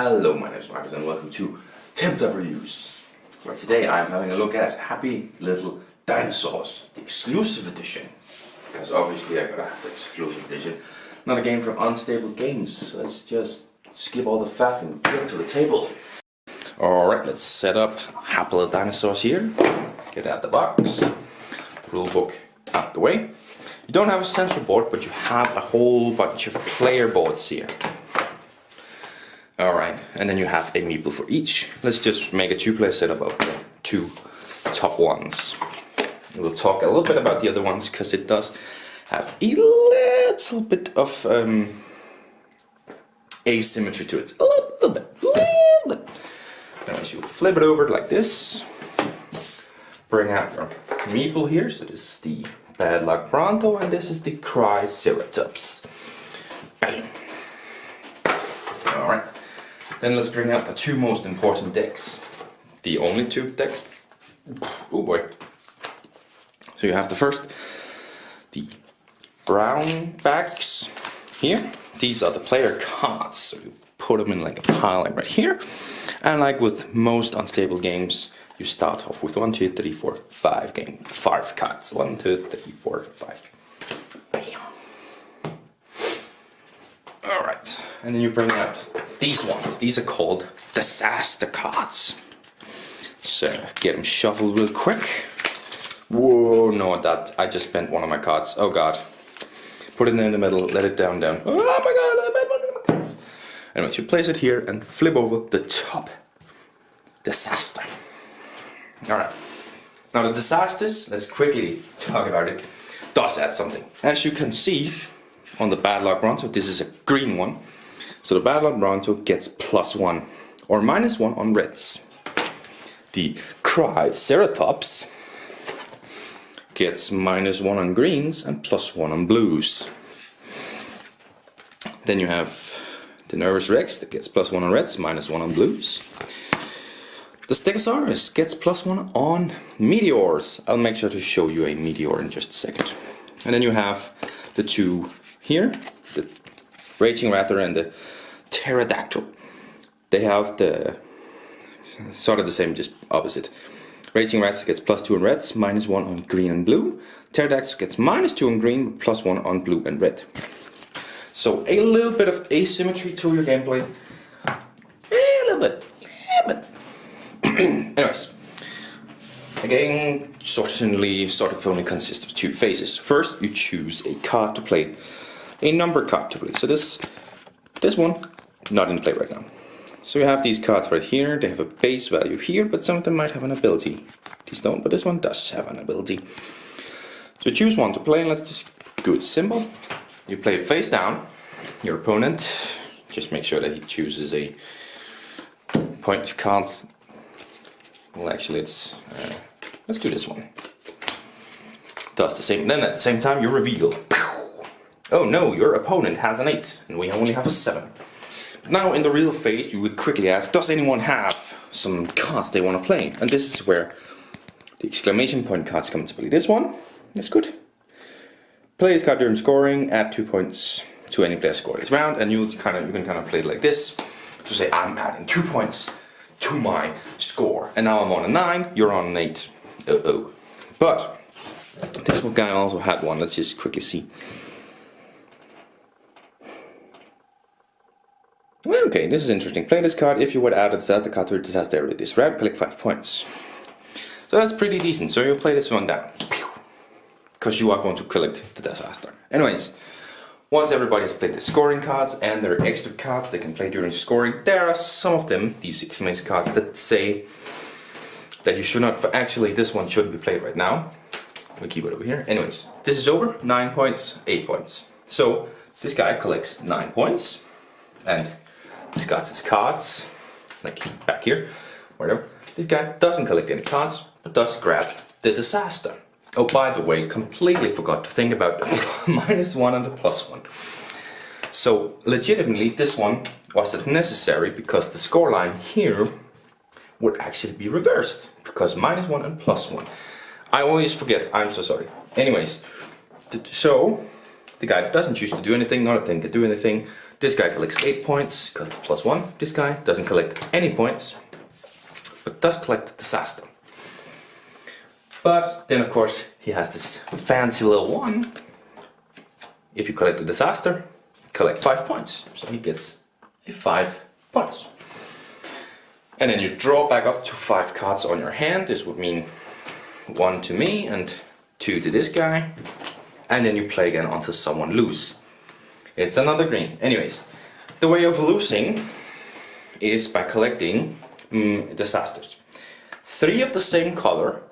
Hello, my name is Marcus and welcome to Tabletop Reviews, where today I'm having a look at Happy Little Dinosaurs, the exclusive edition. Because obviously I gotta have the exclusive edition. Not a game from Unstable Games. Let's just skip all the faff and get to the table. Alright, let's set up Happy Little Dinosaurs here. Get out the box. The rule book out the way. You don't have a central board, but you have a whole bunch of player boards here. Alright, and then you have a meeple for each. Let's just make a two-player setup of the two top ones. We'll talk a little bit about the other ones because it does have a little bit of asymmetry to it. A little bit. Anyways, you flip it over like this. Bring out your meeple here. So this is the Bad Luck Pronto and this is the Triceratops. Bam. Alright. Then let's bring out the two most important decks. The only two decks. Oh boy. So you have the first, the brown backs here. These are the player cards. So you put them in like a pile like right here. And like with most unstable games, you start off with 1, 2, 3, 4, 5 cards. 1, 2, 3, 4, 5. Bam. Alright, and then you bring out these ones. These are called disaster cards. So get them shuffled real quick. Whoa, no, that I just bent one of my cards. Oh god. Put it in the middle, let it down. Oh my god, I bent one of my cards. Anyways, you place it here and flip over the top. Disaster. Alright. Now the disasters, let's quickly talk about it, does add something. As you can see on the Bad Luck Bronto, this is a green one. So the Bad Luck Bronto gets +1 or -1 on reds. The Triceratops gets -1 on greens and +1 on blues. Then you have the Nervous Rex that gets +1 on reds, -1 on blues. The Stegosaurus gets +1 on meteors. I'll make sure to show you a meteor in just a second. And then you have the two here, the Raging Raptor and the Pterodactyl. They have the sort of the same, just opposite. Raging Raptor gets +2 on reds, -1 on green and blue. Pterodactyl gets -2 on green, but +1 on blue and red. So a little bit of asymmetry to your gameplay. A little bit. Anyways, again, certainly sort of only consists of two phases. First, you choose a card to play, a number card to play. So this one, not in play right now. So you have these cards right here. They have a base value here, but some of them might have an ability. These don't, but this one does have an ability. So choose one to play, and let's just do it simple. You play it face down. Your opponent, just make sure that he chooses a point cards. Well, actually, let's do this one. Does the same. Then at the same time, you reveal. Oh no, your opponent has an 8, and we only have a 7. But now in the real phase, you would quickly ask, does anyone have some cards they want to play? And this is where the exclamation point cards come into play. This one is good. Play this card during scoring, add 2 points to any player's score this round, and you can kind of play it like this. To say, I'm adding 2 points to my score. And now I'm on a 9, you're on an 8. But this one guy also had one. Let's just quickly see. Okay, this is interesting. Play this card. If you would add a disaster card to a disaster area this round, collect 5 points. So that's pretty decent. So you'll play this one down. Because you are going to collect the disaster. Anyways, once everybody has played the scoring cards and their extra cards they can play during scoring, there are some of them, these exclamation cards, that say that you should not, actually this one shouldn't be played right now. We keep it over here. Anyways, this is over, 9 points, 8 points. So this guy collects 9 points and discards his cards, like back here, whatever. This guy doesn't collect any cards, but does grab the disaster. Oh, by the way, completely forgot to think about -1 and the +1. So, legitimately, this one wasn't necessary because the scoreline here would actually be reversed. Because -1 and +1. I always forget, I'm so sorry. Anyways, so the guy doesn't choose to do anything, none of them can do anything. This guy collects 8 points because it's +1. This guy doesn't collect any points, but does collect disaster. But then of course he has this fancy little one. If you collect the disaster, collect 5 points. So he gets 5 points. And then you draw back up to 5 cards on your hand. This would mean 1 to me and 2 to this guy. And then you play again until someone loses. It's another green. Anyways, the way of losing is by collecting disasters. 3 of the same color,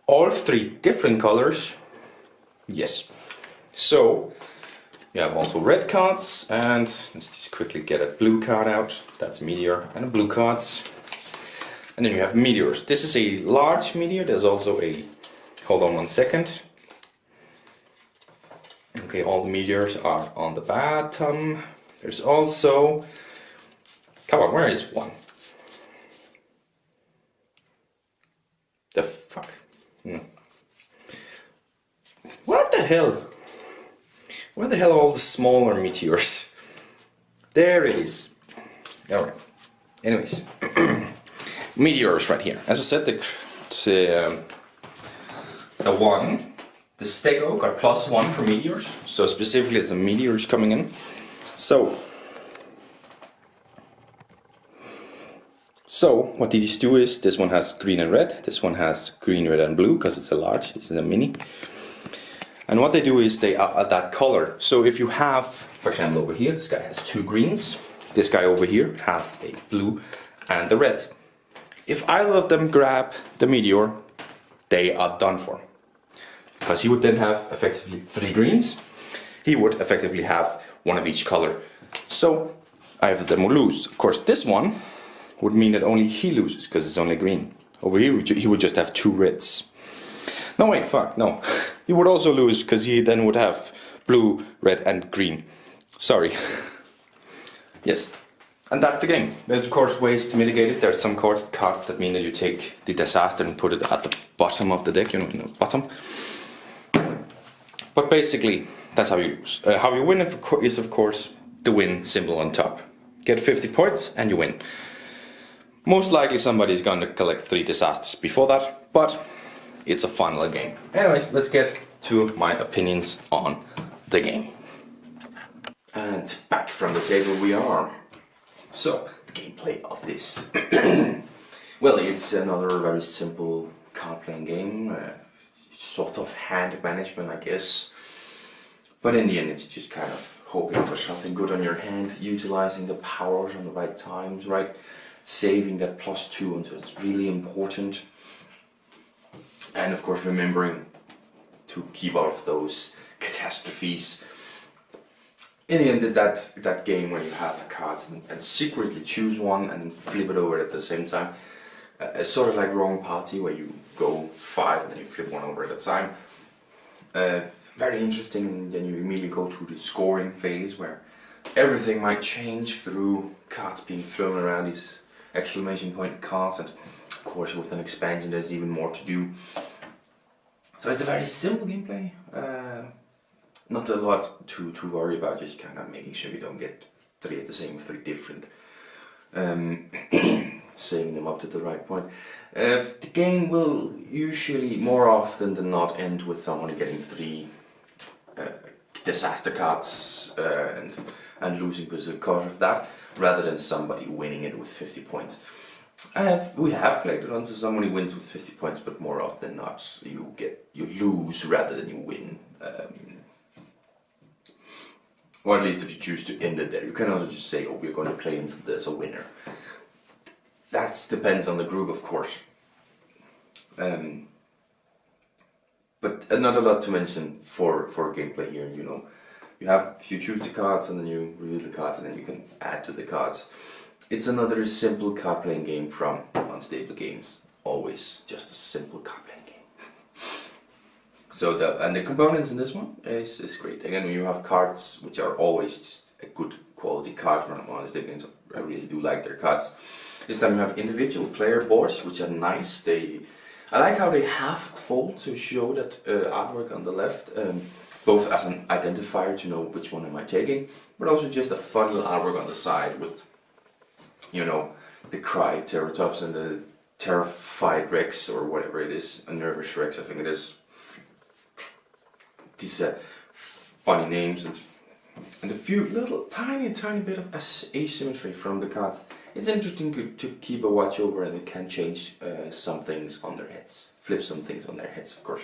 all 3 different colors, yes. So, you have also red cards, and let's just quickly get a blue card out. That's meteor and blue cards. And then you have meteors. This is a large meteor. There's also a, hold on 1 second. Okay, all the meteors are on the bottom. There's also, come on, where is one? The fuck? No. What the hell? Where the hell are all the smaller meteors? There it is. Alright. Anyways. Meteors right here. As I said, the one, the stego got +1 for meteors. So specifically there's a meteors coming in. So what these do is, this one has green and red, this one has green, red and blue because it's a large, this is a mini. And what they do is they are that color. So if you have, for example over here, this guy has 2 greens, this guy over here has a blue and the red. If either of them grab the meteor, they are done for. Because he would then have effectively 3 greens, he would effectively have 1 of each color. So either of them will lose. Of course this one would mean that only he loses because it's only green. Over here he would just have 2 reds. No wait, fuck, no. He would also lose because he then would have blue, red and green. Sorry. Yes. And that's the game. There's of course ways to mitigate it. There's some cards that mean that you take the disaster and put it at the bottom of the deck, you know, bottom. But basically, that's how you lose. How you win is of course the win symbol on top. Get 50 points and you win. Most likely somebody's going to collect 3 disasters before that, but it's a fun little game. Anyways, let's get to my opinions on the game. And back from the table we are. So, the gameplay of this. Well, it's another very simple card playing game. Sort of hand management, I guess. But in the end, it's just kind of hoping for something good on your hand, utilizing the powers on the right times, right? Saving that +2 until it's really important. And of course remembering to keep out of those catastrophes. In the end, that game where you have the cards and secretly choose one and then flip it over at the same time. It's sort of like Wrong Party where you go 5 and then you flip one over at a time. Very interesting, and then you immediately go through the scoring phase where everything might change through cards being thrown around, these exclamation point cards, and of course with an expansion there's even more to do. So it's a very simple gameplay, not a lot to worry about, just kind of making sure you don't get 3 of the same, 3 different, saving them up to the right point. The game will usually, more often than not, end with someone getting 3 disaster cards and losing because of that, rather than somebody winning it with 50 points. We have played it until somebody wins with 50 points, but more often than not, you lose rather than you win. Or at least if you choose to end it there. You can also just say, oh, we're going to play until there's a winner. That depends on the group, of course. But not a lot to mention for gameplay here, you know. You choose the cards and then you reveal the cards and then you can add to the cards. It's another simple card playing game from Unstable Games. Always just a simple card playing game. So the components in this one is great. Again, you have cards which are always just a good quality card from Unstable Games. I really do like their cards. This time you have individual player boards which are nice. They I like how they half fold to show that artwork on the left, both as an identifier to know which one am I taking, but also just a fun little artwork on the side with, you know, the Triceratops and the terrified Rex, or whatever it is, a nervous Rex I think it is. These funny names and a few little tiny bit of asymmetry from the cards. It's interesting to keep a watch over, and it can change some things on their heads, flip some things on their heads, of course.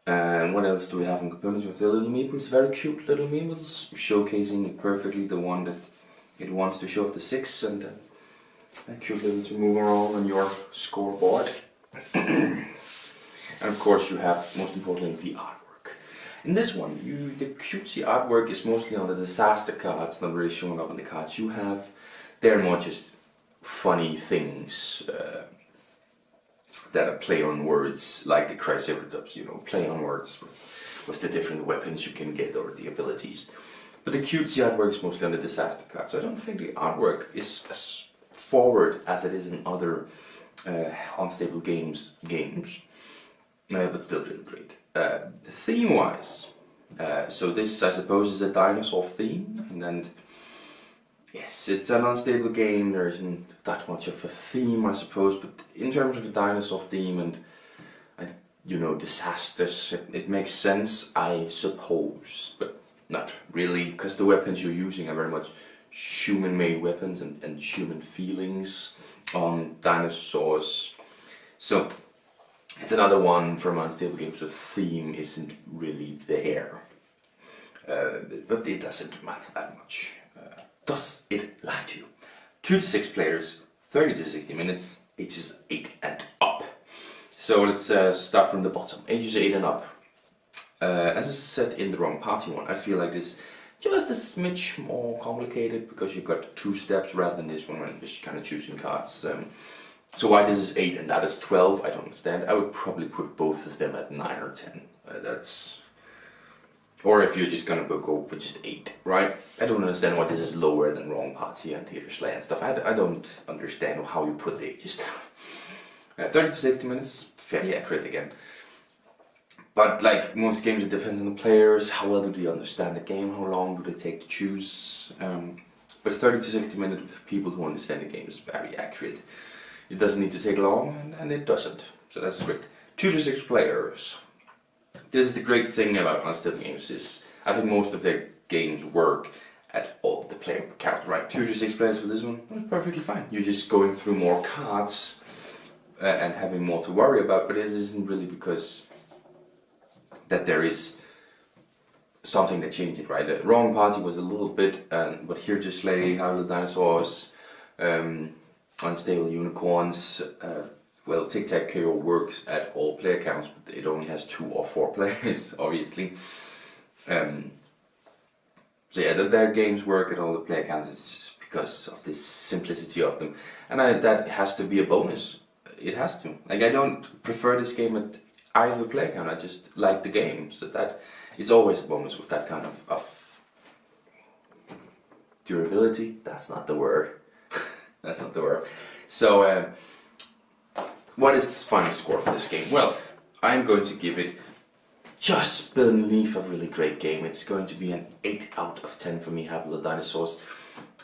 And what else do we have in components with the little meeples? Very cute little meeples, showcasing perfectly the one that it wants to show off the 6, and a cute little to move around on your scoreboard. And of course you have, most importantly, the artwork. In this one, the cutesy artwork is mostly on the disaster cards, not really showing up on the cards you have. They're more just funny things that are play on words, like the Triceratops, you know, play on words with the different weapons you can get or the abilities. But the cutesy artwork is mostly on the disaster cards, so I don't think the artwork is as forward as it is in other unstable games, but still really great. Theme-wise, so this I suppose is a dinosaur theme, and then yes, it's an unstable game. There isn't that much of a theme, I suppose, but in terms of a dinosaur theme and you know, disasters, it makes sense, I suppose, but not really, because the weapons you're using are very much human-made weapons and human feelings on dinosaurs. So it's another one from unstable games where the theme isn't really there, but it doesn't matter that much. Does it lie to you? 2 to 6 players, 30 to 60 minutes, ages 8 and up. So let's start from the bottom. Ages 8 and up. As I said in the wrong party one, I feel like this just a smidge more complicated because you've got 2 steps rather than this one where I'm just kind of choosing cards. So why this is 8 and that is 12, I don't understand. I would probably put both of them at 9 or 10. Or if you're just gonna go with just 8, right? I don't understand why this is lower than wrong party and theater slay and stuff. I don't understand how you put the ages down. 30 to 60 minutes, fairly accurate again. But like most games, it depends on the players, how well do they understand the game, how long do they take to choose. But 30 to 60 minutes with people who understand the game is very accurate. It doesn't need to take long, and it doesn't, so that's great. 2 to 6 players. This is the great thing about unstable games, is I think most of their games work at all of the player count, right? 2 to 6 players for this one, that's perfectly fine. You're just going through more cards and having more to worry about, but it isn't really because that there is something that changed it, right? The wrong party was a little bit, but here to slay, how the dinosaurs, unstable unicorns. Well, tic-tac-toe works at all player counts, but it only has 2 or 4 players, obviously. So yeah, their games work at all the player counts just because of this simplicity of them, and that has to be a bonus. It has to. Like, I don't prefer this game at either player count. I just like the game, so that it's always a bonus with that kind of durability. That's not the word. That's not the word. So, what is the final score for this game? Well, I'm going to give it just beneath a really great game. It's going to be an 8 out of 10 for me, Happy Dinosaurs.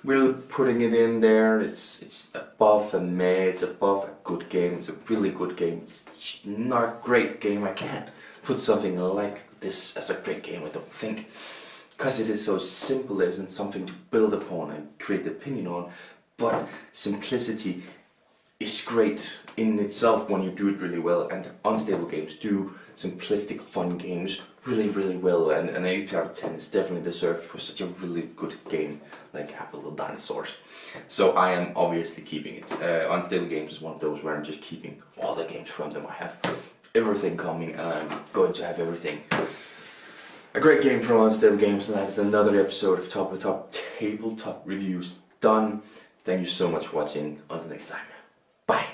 We're putting it in there. It's above a meh, it's above a good game. It's a really good game. It's not a great game. I can't put something like this as a great game, I don't think. Because it is so simple, there isn't something to build upon and create opinion on. But simplicity is great in itself when you do it really well, and unstable games do simplistic fun games really well, and an 8 out of 10 is definitely deserved for such a really good game like Happy Little Dinosaurs. So I am obviously keeping it. Unstable Games is one of those where I'm just keeping all the games from them. I have everything coming, and I'm going to have everything. A great game from Unstable Games, and that is another episode of Tabletop Tabletop Reviews done. Thank you so much for watching. Until next time. Bye.